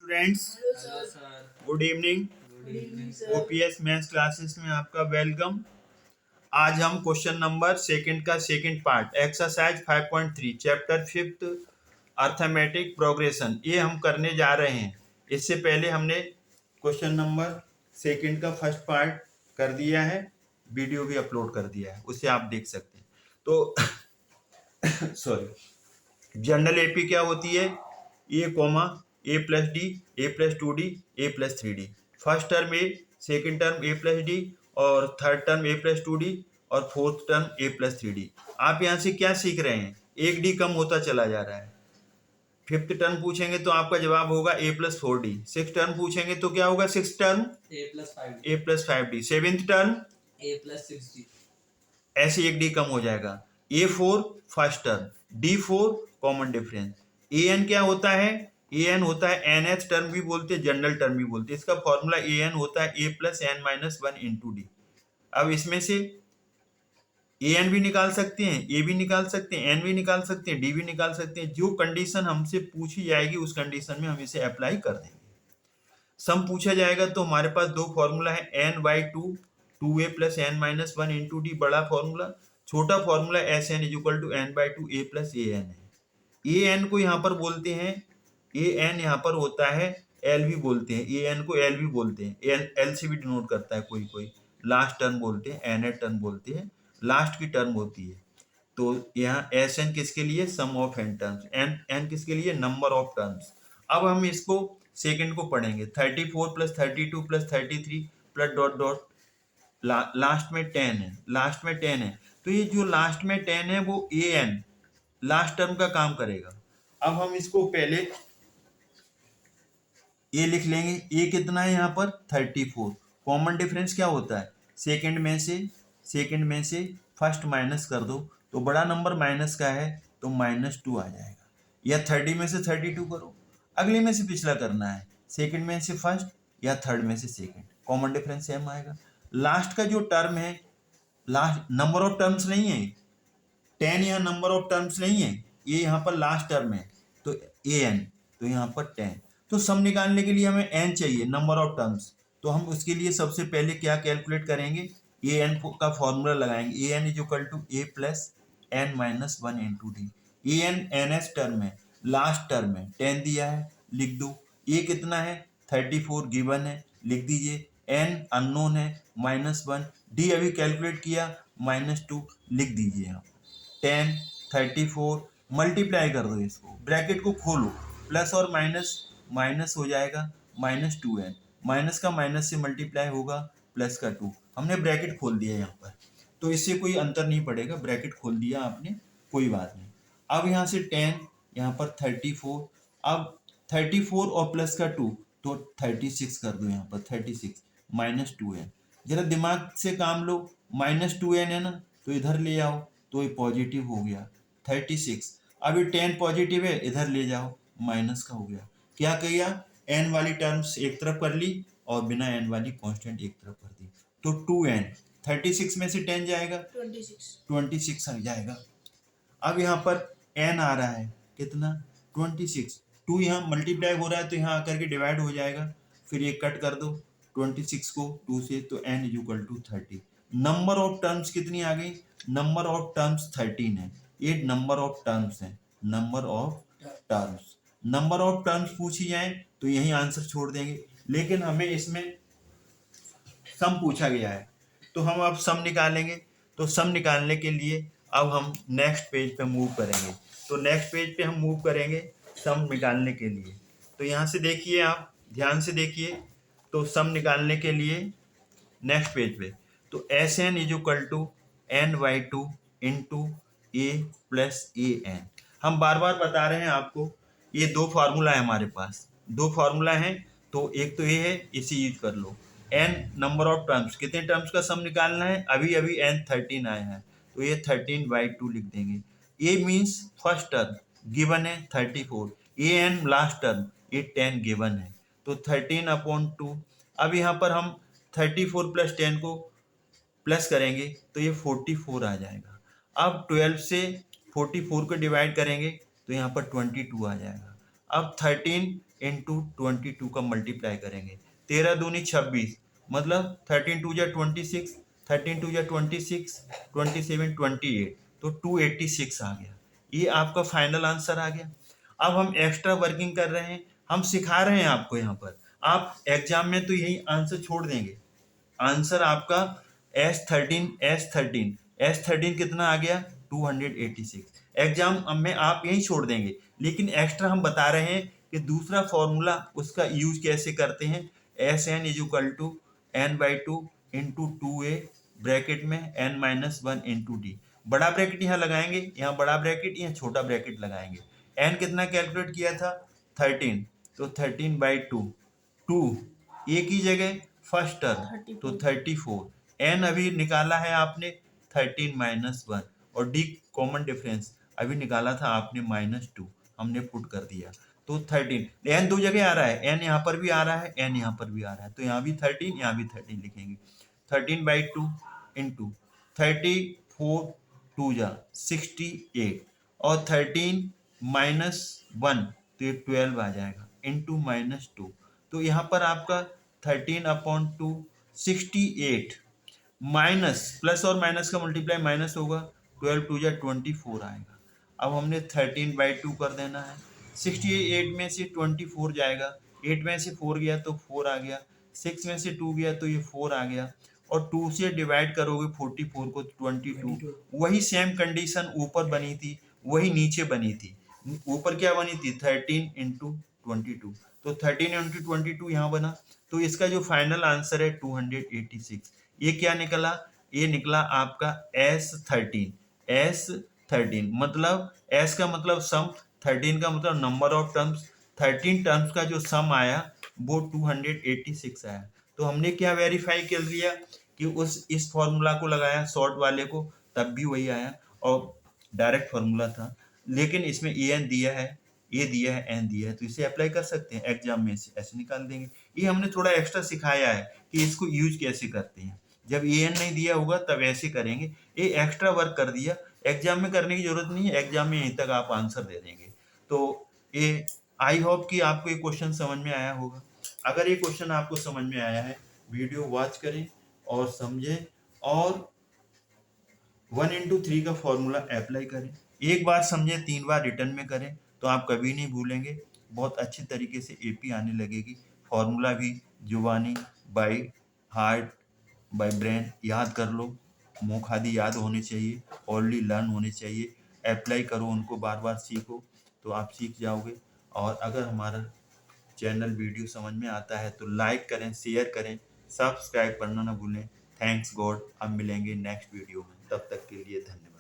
Students, hello sir. Good evening. Good evening sir. OPS maths classes में आपका welcome. आज हम क्वेश्चन नंबर सेकंड का second part exercise 5.3 chapter 5th arithmetic progression ये हम करने जा रहे हैं। इससे पहले हमने क्वेश्चन नंबर सेकंड का फर्स्ट पार्ट कर दिया है, वीडियो भी अपलोड कर दिया है, उसे आप देख सकते हैं। तो सॉरी, जनरल एपी क्या होती है? A comma A plus D, A plus two D, A plus three D. First term A, second term A plus D, और third term A plus two D, और fourth term A plus three D. आप यहाँ से क्या सीख रहे हैं? एक डी कम होता चला जा रहा है। फिफ्थ टर्म पूछेंगे तो आपका जवाब होगा A plus four D. Six term पूछेंगे तो क्या होगा? Six term A plus five D. Seventh term A plus six D. ऐसे एक डी कम हो जाएगा। A four first term, D four common difference. A N क्या होता है? ए एन होता है एन एच टर्म भी बोलते हैं, जनरल टर्म भी बोलते हैं। इसका फॉर्मूला ए एन होता है A plus N minus one into D. अब इसमें से ए एन भी निकाल सकते हैं, ए भी निकाल सकते हैं, एन भी निकाल सकते हैं, डी भी निकाल सकते हैं। जो कंडीशन हमसे पूछी जाएगी उस कंडीशन में हम इसे अप्लाई कर देंगे। सम पूछा जाएगा तो हमारे पास दो फॉर्मूला है, N by two, two A plus N minus one into D बड़ा फॉर्मूला। छोटा formula S N is equal to N by two A plus A N है। ए एन को यहाँ पर बोलते हैं, ए एन यहाँ पर होता है एल भी बोलते हैं, ए एन को एल भी बोलते हैं, एल से भी डिनोट करता है कोई कोई। लास्ट टर्म बोलते हैं, एन एट टर्म बोलते हैं, लास्ट की टर्म होती है। तो यहाँ एस एन किसके लिए? Sum of N terms. N N किसके लिए? Number of terms. अब हम इसको सेकंड को पढ़ेंगे। 34 plus 32 plus 33 plus dot dot last में 10 है, लास्ट में 10 है। तो ये जो लास्ट में 10 है वो ए एन लास्ट टर्म का काम करेगा। अब हम इसको पहले ए लिख लेंगे। ए कितना है यहाँ पर? 34। कॉमन डिफरेंस क्या होता है? सेकंड में से फर्स्ट माइनस कर दो तो बड़ा नंबर माइनस का है तो माइनस टू आ जाएगा। या 30 में से 32 करो, अगले में से पिछला करना है, सेकंड में से फर्स्ट या थर्ड में से सेकंड, कॉमन डिफरेंस सेम आएगा। लास्ट का जो टर्म है, लास्ट नंबर ऑफ टर्म्स नहीं है, 10 यहाँ नंबर ऑफ टर्म्स नहीं है, ये यहाँ पर लास्ट टर्म है तो ए एन, तो यहाँ पर 10। तो सम निकालने के लिए हमें एन चाहिए, नंबर ऑफ टर्म्स। तो हम उसके लिए सबसे पहले क्या कैलकुलेट करेंगे? ए एन का फॉर्मूला लगाएंगे। A N is equal to A plus N minus one into D. A N N S term है, लास्ट टर्म है, 10 दिया है, लिख दो। ए कितना है? 34 गिवन है, लिख दीजिए। एन अननोन है, माइनस वन। डी अभी कैलकुलेट किया, माइनस टू, लिख दीजिए यहाँ 10 34 मल्टीप्लाई कर दो, इसको ब्रैकेट को खोलो, प्लस और माइनस माइनस हो जाएगा, माइनस टू एन, माइनस का माइनस से मल्टीप्लाई होगा, प्लस का टू। हमने ब्रैकेट खोल दिया यहाँ पर, तो इससे कोई अंतर नहीं पड़ेगा, ब्रैकेट खोल दिया आपने, कोई बात नहीं। अब यहाँ से 10, यहाँ पर 34, अब 34 और प्लस का टू तो 36 कर दो, यहाँ पर 36 माइनस टू एन। जरा दिमाग से काम लो, माइनस टू एन है ना, तो इधर ले आओ तो ये पॉजिटिव हो गया 36। अब ये 10 पॉजिटिव है, इधर ले जाओ, माइनस का हो गया। क्या किया? एन वाली टर्म्स एक तरफ कर ली और बिना एन वाली कांस्टेंट एक तरफ कर दी, तो 2n। 36 में से 10 जाएगा 26 आ जाएगा। अब यहाँ पर n आ रहा है कितना? 26। 2 यहाँ मल्टीप्लाई हो रहा है तो यहाँ आकर के डिवाइड हो जाएगा, फिर ये कट कर दो 26 को 2 से, तो n is equal to 30। Number of terms कितनी आ गई? नंबर ऑफ टर्म्स 13 है। ये नंबर ऑफ टर्म्स है, number of terms. Number of terms पूछी जाए तो यही आंसर छोड़ देंगे, लेकिन हमें इसमें सम पूछा गया है तो हम अब सम निकालेंगे। तो सम निकालने के लिए अब हम नेक्स्ट पेज पे मूव करेंगे। तो नेक्स्ट पेज पे हम मूव करेंगे सम निकालने के लिए। तो यहाँ से देखिए, आप ध्यान से देखिए। तो सम निकालने के लिए नेक्स्ट पेज पे, तो S N is equal to N by two into A plus A N. हम बार बार बता रहे हैं आपको, ये दो फार्मूला है हमारे पास, दो फार्मूला हैं। तो एक तो ये है, इसी यूज कर लो। एन नंबर ऑफ टर्म्स, कितने टर्म्स का सम निकालना है? अभी अभी एन 13 आए हैं तो ये 13 बाई टू लिख देंगे। ए मीन्स फर्स्ट टर्म गिवन है 34, ए एन लास्ट टर्म ये 10 गिवन है, तो 13 अपॉन टू। अब यहाँ पर हम 34 प्लस 10 को प्लस करेंगे तो ये 44 आ जाएगा। अब 12 से 44 को डिवाइड करेंगे तो यहाँ पर 22 आ जाएगा। अब 13 इंटू 22 का मल्टीप्लाई करेंगे। 13 दूनी 26, मतलब 13 टू जा 26, 13 टू जा 26, 27 28, तो 286 आ गया। ये आपका फाइनल आंसर आ गया। अब हम एक्स्ट्रा वर्किंग कर रहे हैं, हम सिखा रहे हैं आपको यहाँ पर। आप एग्जाम में तो यही आंसर छोड़ देंगे। आंसर आपका एस थर्टीन कितना आ गया 286। एग्जाम में आप यही छोड़ देंगे, लेकिन एक्स्ट्रा हम बता रहे हैं कि दूसरा फॉर्मूला उसका यूज कैसे करते हैं। S N is equal to N by two into two A bracket में N minus one into D. बड़ा ब्रैकेट यहाँ लगाएंगे, यहाँ बड़ा ब्रैकेट, यहाँ छोटा ब्रैकेट लगाएंगे। एन कितना कैलकुलेट किया था 13, तो 13 बाई टू, टू ए की जगह फर्स्ट टर्म तो 34। एन अभी निकाला है आपने 13 माइनस वन, और डी कॉमन डिफरेंस अभी निकाला था आपने -2, हमने पुट कर दिया तो 13। एन दो जगह आ रहा है, एन यहाँ पर भी आ रहा है, एन यहाँ पर भी आ रहा है, तो यहाँ भी 13, यहाँ भी 13 लिखेंगे। 13 बाई टू इंटू 34 टू जा 68, और 13 माइनस वन तो ये 12 आ जाएगा, इंटू -2, तो यहाँ पर आपका 13/2 68, माइनस प्लस और माइनस का मल्टीप्लाई माइनस होगा, 12 टू जा 24 आएगा। अब हमने 13 बाई टू कर देना है। 68 में से 24 जाएगा, 8 में से 4 गया तो 4 आ गया, 6 में से 2 गया तो ये 4 आ गया, और 2 से डिवाइड करोगे 44 को 22। वही सेम कंडीशन ऊपर बनी थी, वही नीचे बनी थी। ऊपर क्या बनी थी 13 इंटू 22, तो 13 इंटू 22 यहाँ बना, तो इसका जो फाइनल आंसर है 286। ये क्या निकला, ये निकला आपका एस थर्टीन, मतलब एस का मतलब सम, 13 का मतलब नंबर ऑफ टर्म्स, 13 टर्म्स का जो सम आया वो 286 आया। तो हमने क्या वेरीफाई कर लिया कि इस फॉर्मूला को लगाया शॉर्ट वाले को, तब भी वही आया, और डायरेक्ट फॉर्मूला था, लेकिन इसमें ए एन दिया है, ए दिया है, एन दिया है, तो इसे अप्लाई कर सकते हैं एग्जाम में, से ऐसे निकाल देंगे। ये हमने थोड़ा एक्स्ट्रा सिखाया है कि इसको यूज कैसे करते हैं। जब ए एन नहीं दिया होगा तब ऐसे करेंगे, ये एक्स्ट्रा वर्क कर दिया, एग्जाम में करने की जरूरत नहीं है, एग्जाम में यहीं तक आप आंसर दे देंगे। तो ये आई होप कि आपको ये क्वेश्चन समझ में आया होगा। अगर ये क्वेश्चन आपको समझ में आया है, वीडियो वॉच करें और समझें, और 1 into 3 का फॉर्मूला अप्लाई करें। एक बार समझें, 3 बार रिटर्न में करें, तो आप कभी नहीं भूलेंगे। बहुत अच्छी तरीके से एपी आने लगेगी। फॉर्मूला भी जुबानी, बाई हार्ट, बाई ब्रेन याद कर लो। मुखादी याद होने चाहिए, ऑलरेडी लर्न होने चाहिए। अप्लाई करो उनको, बार बार सीखो, तो आप सीख जाओगे। और अगर हमारा चैनल वीडियो समझ में आता है तो लाइक करें, शेयर करें, सब्सक्राइब करना ना भूलें। Thanks God. अब मिलेंगे नेक्स्ट वीडियो में, तब तक के लिए धन्यवाद।